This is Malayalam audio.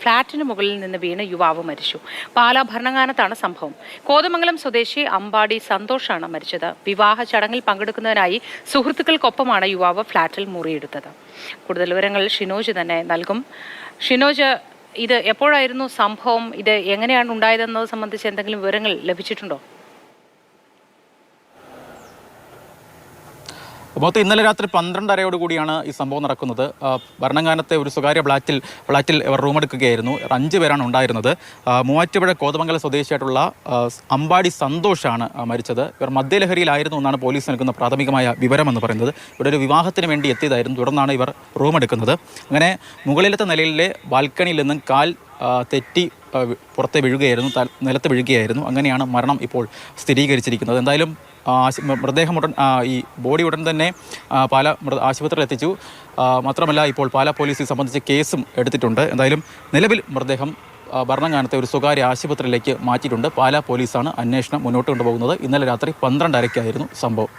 ഫ്ളാറ്റിന് മുകളിൽ നിന്ന് വീണ് യുവാവ് മരിച്ചു. പാലാ ഭരണങ്ങാനത്താണ് സംഭവം. കോതമംഗലം സ്വദേശി അമ്പാടി സന്തോഷാണ് മരിച്ചത്. വിവാഹ ചടങ്ങിൽ പങ്കെടുക്കുന്നതിനായി സുഹൃത്തുക്കൾക്കൊപ്പമാണ് യുവാവ് ഫ്ളാറ്റിൽ മുറിയെടുത്തത്. കൂടുതൽ വിവരങ്ങൾ ഷിനോജ് തന്നെ നൽകും. ഷിനോജ്, ഇത് എപ്പോഴായിരുന്നു സംഭവം? ഇത് എങ്ങനെയാണ് ഉണ്ടായതെന്നത് സംബന്ധിച്ച് എന്തെങ്കിലും വിവരങ്ങൾ ലഭിച്ചിട്ടുണ്ടോ? മൊത്തം ഇന്നലെ രാത്രി 12:30 കൂടിയാണ് ഈ സംഭവം നടക്കുന്നത്. ഭരണങ്ങാനത്തെ ഒരു സ്വകാര്യ ഫ്ളാറ്റിൽ ഇവർ റൂമെടുക്കുകയായിരുന്നു. 5 പേരാണ് ഉണ്ടായിരുന്നത്. മൂവാറ്റുപുഴ കോതമംഗലം സ്വദേശിയായിട്ടുള്ള അമ്പാടി സന്തോഷാണ് മരിച്ചത്. ഇവർ മദ്യലഹരിയിലായിരുന്നു എന്നാണ് പോലീസ് നൽകുന്ന പ്രാഥമികമായ വിവരമെന്ന് പറയുന്നത്. ഇവിടെ ഒരു വിവാഹത്തിന് വേണ്ടി എത്തിയതായിരുന്നു. തുടർന്നാണ് ഇവർ റൂമെടുക്കുന്നത്. അങ്ങനെ മുകളിലത്തെ നിലയിലെ ബാൽക്കണിയിൽ നിന്നും കാൽ തെറ്റി പുറത്തെ വീഴുകയായിരുന്നു, നിലത്ത് വീഴുകയായിരുന്നു. അങ്ങനെയാണ് മരണം ഇപ്പോൾ സ്ഥിരീകരിച്ചിരിക്കുന്നത്. എന്തായാലും മൃതദേഹം ഈ ബോഡി ഉടൻ തന്നെ പാലാ ആശുപത്രിയിൽ എത്തിച്ചു. മാത്രമല്ല ഇപ്പോൾ പാലാ പോലീസ് ഇത് സംബന്ധിച്ച് കേസും എടുത്തിട്ടുണ്ട്. എന്തായാലും നിലവിൽ മൃതദേഹം ഭരണങ്ങാനത്തെ ഒരു സ്വകാര്യ ആശുപത്രിയിലേക്ക് മാറ്റിയിട്ടുണ്ട്. പാലാ പോലീസാണ് അന്വേഷണം മുന്നോട്ട് കൊണ്ടുപോകുന്നത്. ഇന്നലെ രാത്രി 12:30 സംഭവം.